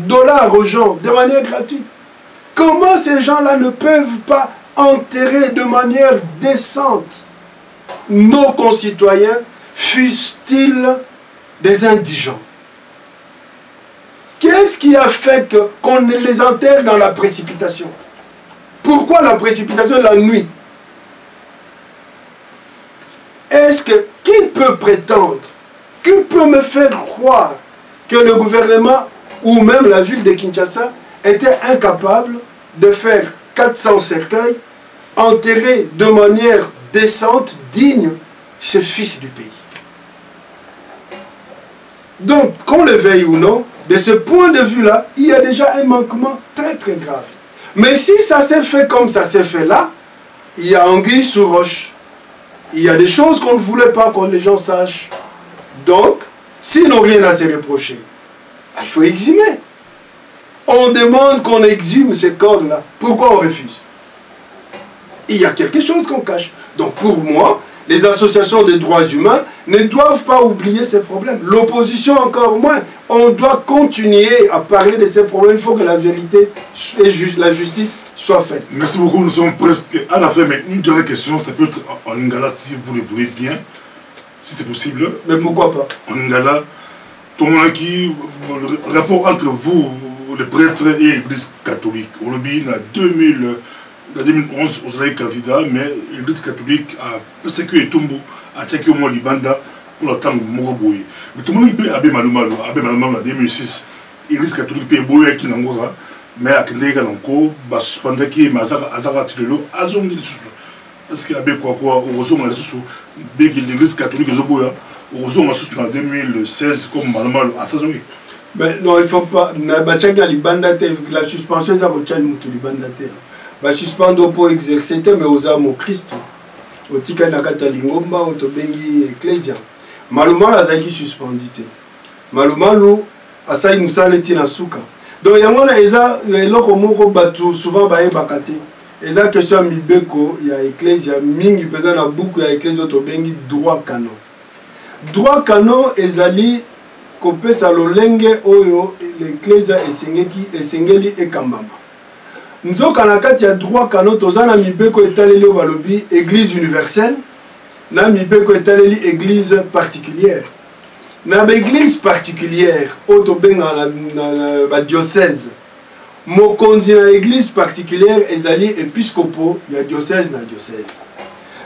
$ aux gens de manière gratuite? Comment ces gens-là ne peuvent pas enterrer de manière décente nos concitoyens fussent-ils des indigents? Qu'est-ce qui a fait qu'on les enterre dans la précipitation? Pourquoi la précipitation la nuit? Est-ce que, qui peut prétendre, qui peut me faire croire que le gouvernement ou même la ville de Kinshasa était incapable de faire 400 cercueils, enterrer de manière décente, digne, ces fils du pays? Donc, qu'on le veuille ou non, de ce point de vue-là, il y a déjà un manquement très très grave. Mais si ça s'est fait comme ça s'est fait là, il y a anguille sous roche. Il y a des choses qu'on ne voulait pas que les gens sachent. Donc, s'ils n'ont rien à se reprocher, il faut exhumer. On demande qu'on exhume ces corps-là. Pourquoi on refuse? Il y a quelque chose qu'on cache. Donc pour moi, les associations des droits humains ne doivent pas oublier ces problèmes. L'opposition encore moins. On doit continuer à parler de ces problèmes. Il faut que la vérité et la justice soient faites. Merci beaucoup. Nous sommes presque à la fin. Mais une dernière question, ça peut être en lingala si vous le voulez bien. Si c'est possible. Mais pourquoi pas? En lingala, tout le monde qui le rapport entre vous, les prêtres et l'Église catholique. On le dit en 2011, vous avez candidat, mais l'Église catholique a persécuté et Tumbu, a tchaké au moins Libanda pour le temps de Mogoboye. Mais tout le monde peut Abbé Malumalo en 2006. L'Église catholique peut Boye qui n'engora, mais à Kendega Lanko, suspendre qui Azara Tilelo, Azongi Sous. Est-ce qu'il y a Abbé quoi, au Roson, l'Église catholique, au Roson, en 2016, comme Malumalo, à Sazongi? Mais non, il ne faut pas. La suspension, ça va être Libanda. Va suspendre pour exercer, mais aux âmes au Christ. Au tika nakata lingomba, au tobengi ecclésia. Maluma la zaki suspendu. Maluma lo, asai musale tina suka. Donc, il y a un eza, loko moko batu, souvent baye bakate. Eza question mibeko, il y a ecclésia, mingi pesa na buku, il y a ecclésia, tobengi droit canon. Droit canon, ezali, kopesa lolenge oyo, l'ecclésia esengeli ekambama. Nzoka na kati ya droit canon tozana mibeko etaleli balobi église universelle na mibeko etaleli église particulière. Na église particulière auto benga na diocèse. Mokonzi na église particulière ezali épiscopo ya diocèse na diocèse.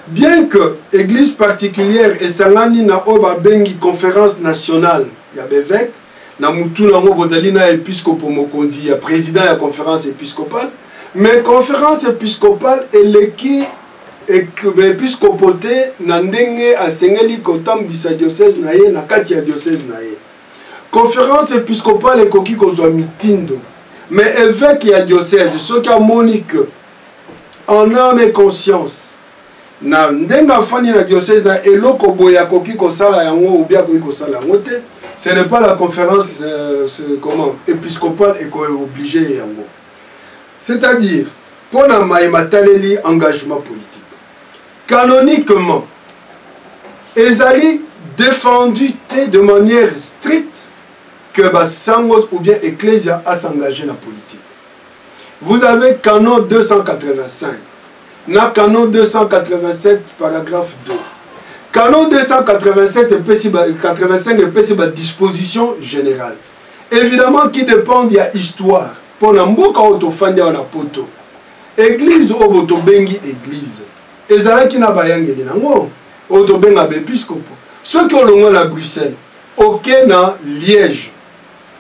Bien que église particulière esangani na oba bengi conférence nationale ya bevêque na mutu na ngo bozali na épiscopo mokonzi ya président ya conférence épiscopale. Mais conférence épiscopale eleki épiscopoté na ndenge asengeli kotambisa diocèse na ye na kati ya diocèse na ye. Conférence épiscopale ekoki kozwa mitindo. Mais évêque ya diocèse soki amonique en âme et conscience na ndenge afandi na diocèse na eloko boya koki kosala yango ou bien koki kosala yango te, ce n'est pas la conférence épiscopale obligée yango. C'est-à-dire, pour la maïmataleli engagement politique. Canoniquement, Ezali défendu de manière stricte que Bassangot ou bien Ecclésia a s'engagé dans la politique. Vous avez canon 285, na canon 287, paragraphe 2. Canon 287 et 85 est disposition générale. Évidemment, qui dépend de l'histoire. Pour la mboka autofandi na poto. Église oboto bengi église. Ezala ki na bayangeli nango oto benga bepiscopo. Ceux qui ont na Bruxelles, OK na Liège.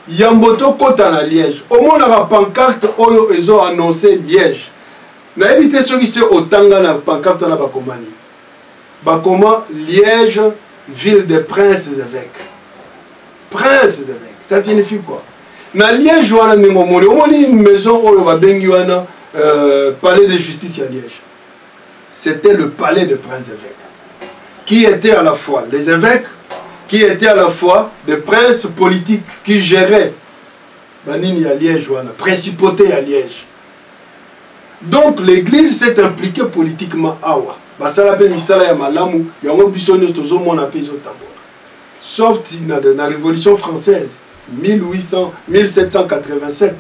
Yamboto kota na Liège. Au moins na pancarte oyo ezo annoncé Liège. Na éviter ceux qui se otanga na pancarte na bakomani. Bakoma Liège, ville des princes évêques. Princes évêques. Ça signifie quoi? Na Liège wana ngomoni omoni une maison oyo babengi wana palais de justice à Liège. C'était le palais des princes évêques qui étaient à la fois les évêques, qui étaient à la fois des princes politiques qui géraient banini à Liège wana principauté à Liège. Donc l'église s'est impliquée politiquement awa basala pe misala ya malamu yango biso nyo tozo mona pe zo tambola. Sauf na la révolution française 1787.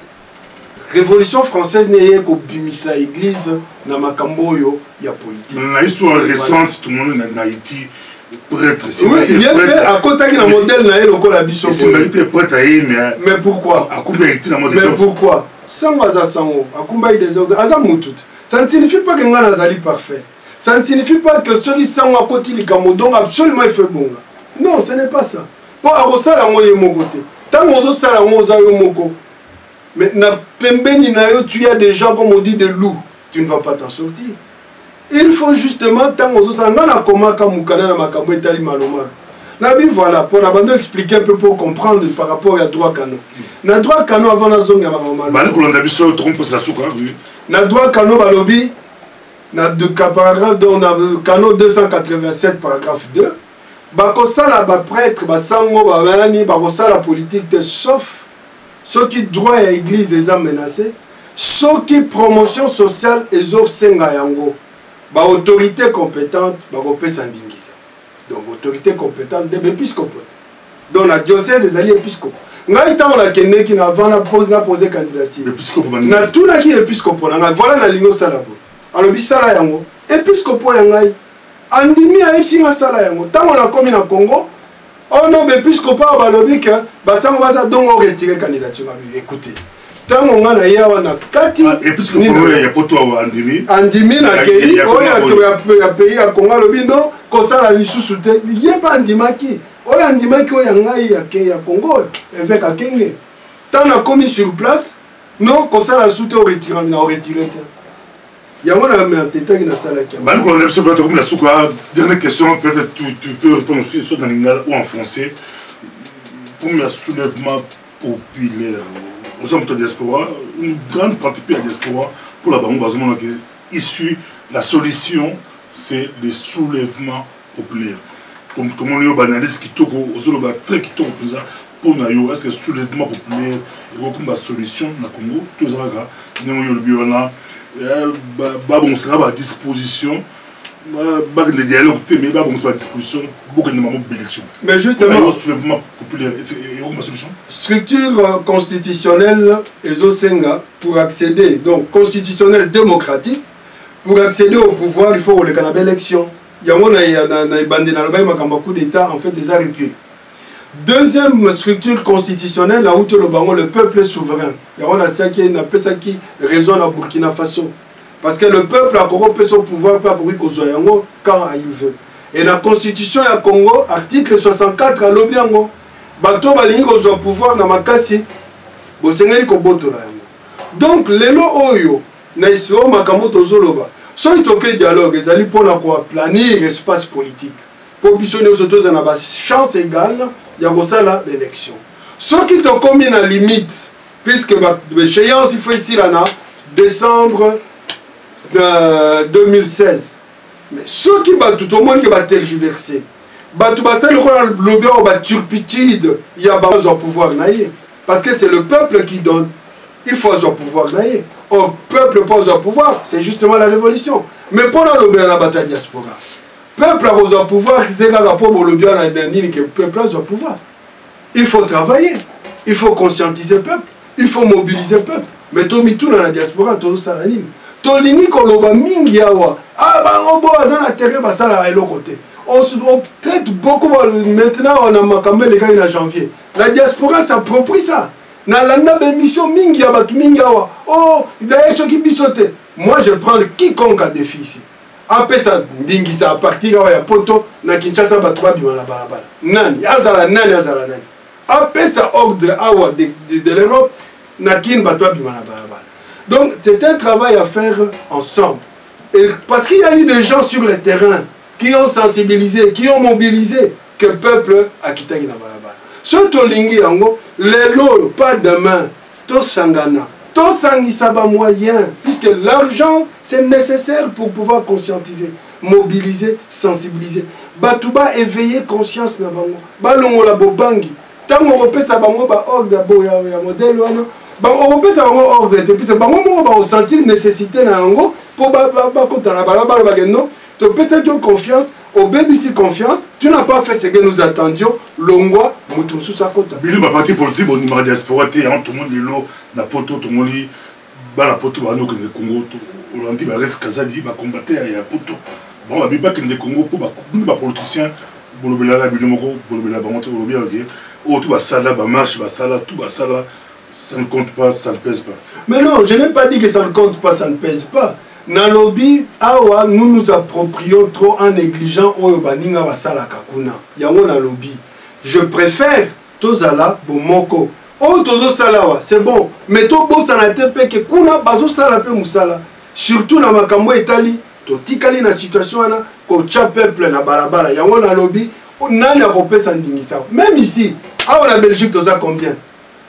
Révolution française n'est qu'au bimisa église na makamboyo ya politique. La histoire récente, tout le monde en Haïti, prêtre. Oui, il y a un côté qui est un modèle naïe local à Bissau. Mais pourquoi? Mais pourquoi? Sans Azasango, Akumba des ordres, Azamoutout. Ça ne signifie pas que nous sommes parfaits. Ça ne signifie pas que ceux qui sont à côté de Gamodon absolument fait bon. Non, ce n'est pas ça. Pour arroser la moitié de mon côté. Tant que vous avez la moitié de mon côté. Mais tu as des gens, comme on dit, des loups. Tu ne vas pas t'en sortir. Il faut justement, tant que vous avez la comment Kamukana Makambo et Tali Malomar. Voilà, pour l'abandon expliquer un peu pour comprendre par rapport à droit canon. Na droit canon avant la zone, il y a na droit canon balobi, na de paragraphe dans le canon 287 paragraphe 2. Bakosala ba prêtre, ba sango, ba banani, bakosala politique, sauf ceux qui droit à l'église les ont menacés, ceux qui promotion sociale et autres senga yango, ba autorité compétente, ba kopé sandingisa. Donc autorité compétente de l'épiscopat. Donc la diocèse des alliés épiscopaux. Ngai ta on a kenné qui n'a pas posé candidature. L'épiscopat. Na tout na qui épiscopat. Voilà na lingo salabo. Alors bisala yango. Épiscopat yangai. Andimi a ipsinga sala yango. Tant on a commis na Congo. Oh non, épiscopat balobi que basango baza donc retirer candidature. Écoutez. Tant on a yawa na kati. Épiscopat ya poto andimi. Andimi na kei. Oh ya pays à Congo lobi non. Kosala lisusu te. Yé pas andimaki. Oyo andimaki oyo ngai ya Congo avec akenge. Tant on a commis sur place. Non, kosala soute au retiré na retiré te. Yango na me teta ki na sala ki. Ban ko on a comme la souka. Dernière question, peut-être tu peux répondre aussi soit dans l'ingala ou en français. Pour le soulèvement populaire. Nous sommes de la diaspora, une grande partie de la diaspora pour la banque basement qui est issue la solution c'est le soulèvement populaire. Comme on dit banaliste qui toque aux autres très qui toque présent pour nayo est-ce que soulèvement populaire et comme la solution na Congo tous raga nous yo le biona ba bon sera à disposition ba le dialogue mais ba bon sera à disposition beaucoup de moments d'élection. Mais justement le soulèvement populaire et une solution structure constitutionnelle et Osenga pour accéder donc constitutionnelle démocratique. Pour accéder au pouvoir, il faut le Canada élection. Il y a un bandé dans le coup d'État, en fait, des reculés. Deuxième structure constitutionnelle, là où le peuple est souverain. Il y a un qui résonne à Burkina Faso. Parce que le peuple a corrompu son pouvoir quand il veut. Et la constitution à Congo, article 64 à l'Obiango, bateau balingi au pouvoir na makasi, bosengeli ko boto la yango. Donc lelo oyo na iso makamoto zoloba. So itoke dialogue ezali pona ko planir espace politique. Pour bisonner aux autres na chance égale ya kosala l'élection. Ce qui te combine à limite puisque l'échéance il faut ici là na décembre 2016. Mais ceux qui battent tout le monde qui va tergiverser. Battu basta le lobby ou bat turpitude, il y a besoin de pouvoir naïe. Parce que c'est le peuple qui donne. Il faut un pouvoir naïe. Au peuple pose un pouvoir, c'est justement la révolution. Mais pendant le lobby, on a battu la diaspora. Peuple a besoin de pouvoir, c'est là pour le lobby, on a dit que le peuple a besoin de pouvoir. Il faut travailler, il faut conscientiser le peuple, il faut mobiliser le peuple. Mais tout dans la diaspora, tout ça l'anime. Tolini koloba mingi yawa. Ah bah on boit dans la terre, bah ça là est l'autre côté. On traite beaucoup maintenant on a makamé les gars en janvier. La diaspora s'approprie ça. Na landa mission mingi ya batu mingi yawa. Oh, d'ailleurs ceux qui bisotent. Moi je prends quiconque a défi ici. Après ça ndingi ça à partir ya poto na Kinshasa batu ba bima la balabala. Nani azala nani. Après ça ordre awa de l'Europe na kin batu ba bima la balabala. Donc, c'est un travail à faire ensemble. Et parce qu'il y a eu des gens sur le terrain qui ont sensibilisé, qui ont mobilisé que le peuple a quitté la balabala. Surtout Lingi Yango, les lots, pas demain, tout sangana, tout sangisaba moyen, puisque l'argent, c'est nécessaire pour pouvoir conscientiser, mobiliser, sensibiliser. Batouba éveiller conscience na bango. Balongo la bobangi. Tant on repère ça bango ba ordre d'abord ya modèle wana. On peut savoir ordre et puis c'est pas moi on va ressentir nécessité na ngo pour ba kota na balabala non tu peux te donner confiance au BBC confiance tu n'as pas fait ce que nous attendions longwa mutu sous sa kota bilu ba parti politique on ima diaspora te en tout le monde lelo na poto tout le monde ba la poto ba no que le Congo on dit ba reste Kazadi ba combattre ya poto bon ba biba que le Congo pour ba politicien bolobela binomoko bolobela bamonte bolobia ok oh tout basala ba marche basala tout basala ça ne compte pas, ça ne pèse pas. Mais non, je n'ai pas dit que ça ne compte pas, ça ne pèse pas. Dans le lobby, nous nous approprions trop en négligeant Oyobaninga Basala Kakuna. Yango na lobby. Je préfère Tozala Bomoko. Oh, Tozo Salawa, c'est bon. Mais Tobo Sanatepe que Kuna Bazo Salape Moussala. Surtout dans Makambo Etali, Totikali na situation ana, ko tcha peuple na balabala. Yango na lobby, nani a kopé sandingisa. Même ici, en Belgique, Toza combien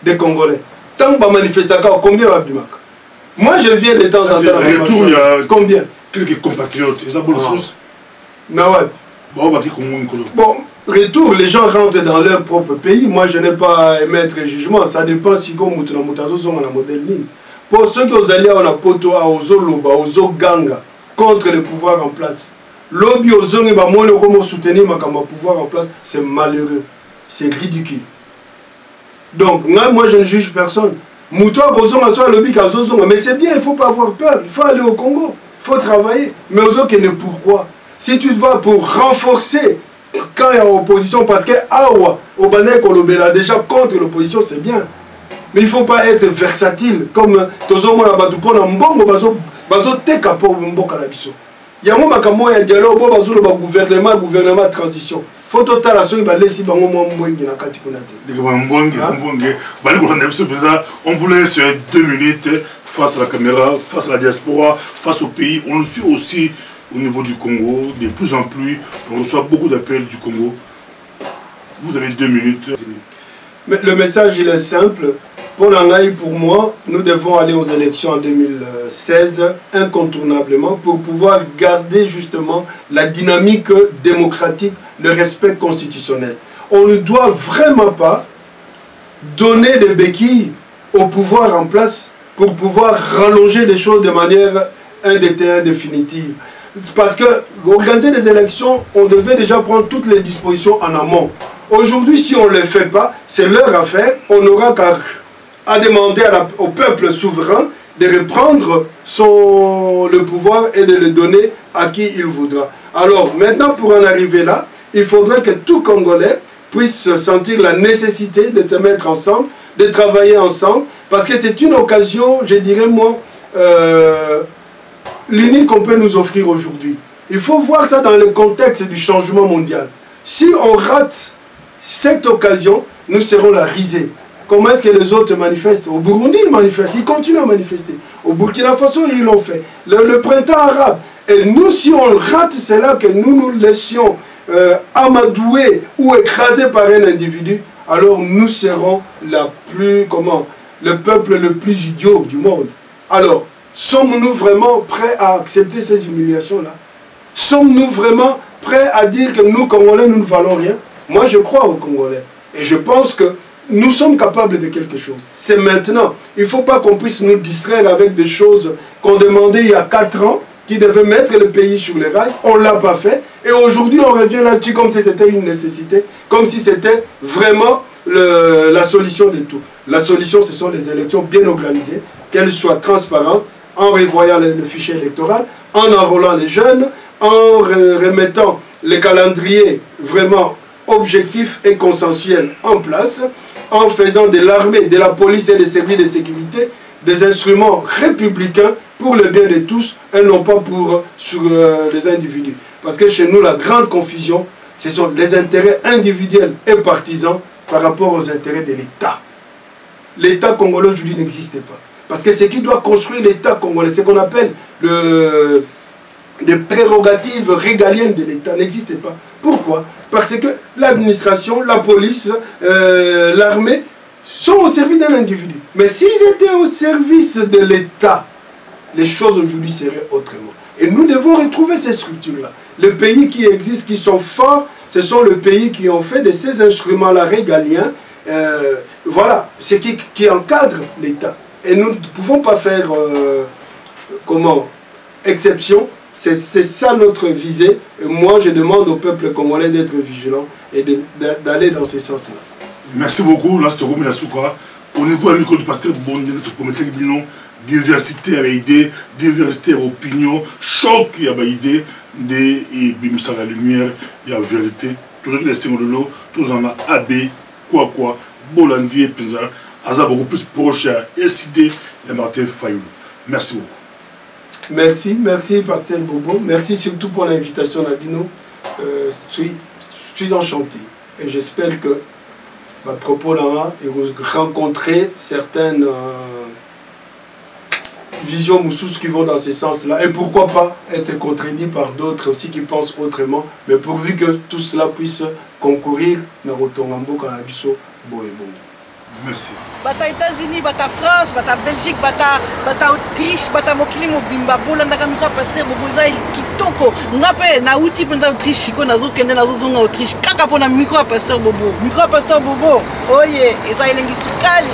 de Congolais? Tant que manifestation, combien va Bimaka? Moi, je viens de temps en temps. Il y a combien? Quelques compatriotes, c'est ça bonne chose. Bon, retour, les gens rentrent dans leur propre pays. Moi, je n'ai pas à émettre jugement. Ça dépend si comme Moutazo sont dans la modèle ligne. Pour ceux qui ont allé à Poto, à Ozoloba, Ozoganga, contre le pouvoir en place. Lobby Ozongi, comment soutenir ma pouvoir en place, c'est malheureux. C'est ridicule. Donc, moi, je ne juge personne. Moutoua Bozonga soit lobby Kazozonga. Mais c'est bien, il ne faut pas avoir peur. Il faut aller au Congo. Il faut travailler. Mais Ozonga, pourquoi? Si tu vas pour renforcer quand il y a opposition, parce que Awa, Obanek Olobela, déjà contre l'opposition, c'est bien. Mais il ne faut pas être versatile. Comme Tozomo Nabatoupo, Mbongo, Bazo Teka pour Mboka Nabiso. Il y a un moment, il y a un dialogue, gouvernement de transition. Faut total à ceux qui laissent bango mbongi na kati kunate. On vous laisse 2 minutes face à la caméra, face à la diaspora, face au pays. On le suit aussi au niveau du Congo. De plus en plus, on reçoit beaucoup d'appels du Congo. Vous avez 2 minutes. Mais le message il est simple. Pour l'Angaï, pour moi, nous devons aller aux élections en 2016 incontournablement pour pouvoir garder justement la dynamique démocratique, le respect constitutionnel. On ne doit vraiment pas donner des béquilles au pouvoir en place pour pouvoir rallonger les choses de manière indéfinitive. Parce que organiser des élections, on devait déjà prendre toutes les dispositions en amont. Aujourd'hui, si on ne le fait pas, c'est leur affaire. On n'aura qu'à demander au peuple souverain de reprendre le pouvoir et de le donner à qui il voudra. Alors maintenant, pour en arriver là, il faudrait que tout Congolais puisse sentir la nécessité de se mettre ensemble, de travailler ensemble, parce que c'est une occasion, je dirais moi, l'unique qu'on peut nous offrir aujourd'hui. Il faut voir ça dans le contexte du changement mondial. Si on rate cette occasion, nous serons la risée. Comment est-ce que les autres manifestent? Au Burundi, ils manifestent, ils continuent à manifester. Au Burkina Faso, ils l'ont fait. Le printemps arabe. Et nous, si on le rate, c'est là que nous nous laissions amadouer ou écraser par un individu. Alors nous serons le peuple le plus idiot du monde. Alors, sommes-nous vraiment prêts à accepter ces humiliations-là? Sommes-nous vraiment prêts à dire que nous, Congolais, nous ne valons rien? Moi, je crois aux Congolais. Et je pense que nous sommes capables de quelque chose. C'est maintenant. Il ne faut pas qu'on puisse nous distraire avec des choses qu'on demandait il y a 4 ans, qui devaient mettre le pays sur les rails. On ne l'a pas fait. Et aujourd'hui, on revient là-dessus comme si c'était une nécessité, comme si c'était vraiment la solution de tout. La solution, ce sont les élections bien organisées, qu'elles soient transparentes, en revoyant le fichier électoral, en enrôlant les jeunes, en remettant les calendriers vraiment objectifs et consensuels en place, en faisant de l'armée, de la police et des services de sécurité des instruments républicains pour le bien de tous et non pas sur les individus. Parce que chez nous, la grande confusion, ce sont les intérêts individuels et partisans par rapport aux intérêts de l'État. L'État congolais aujourd'hui n'existe pas. Parce que ce qui doit construire l'État congolais, ce qu'on appelle les prérogatives régaliennes de l'État n'existent pas. Pourquoi? Parce que l'administration, la police, l'armée sont au service d'un individu. Mais s'ils étaient au service de l'État, les choses aujourd'hui seraient autrement. Et nous devons retrouver ces structures-là. Les pays qui existent, qui sont forts, ce sont les pays qui ont fait de ces instruments-là régaliens, voilà, ce qui encadre l'État. Et nous ne pouvons pas faire, exception. C'est ça notre visée. Et moi, je demande au peuple congolais d'être vigilant et d'aller dans ce sens-là. Merci beaucoup. Là, c'est Romy Nasuka. Au niveau du micro du pasteur Bondi, diversité avec idée, diversité avec opinion, choc avec idée, et bim ça la lumière, il y a vérité. toujours les Singololo, tous en AB, quoi, Bolandi et Pinza, Aza beaucoup plus proche à SID et Martin Fayoulou. Merci beaucoup. Merci, Pasteur Bobo. Merci surtout pour l'invitation, Nabino. Je suis enchanté. Et j'espère que votre propos là et vous rencontrez certaines visions moussous qui vont dans ce sens-là. Et pourquoi pas être contredit par d'autres aussi qui pensent autrement. Mais pourvu que tout cela puisse concourir dans Rotongambo, Kanabiso, Boebo. Merci. Bata États-Unis, bata France, bata Belgique, bata Autriche, bata mokili mobimba bolanda kamika Pasteur Bobo za kitoko. Ngape na uti penda Autriche ko nazo kende nazo zonga Autriche. Kaka pona micro Pasteur Bobo. Micro Pasteur Bobo. Oye, eza elengi sukali.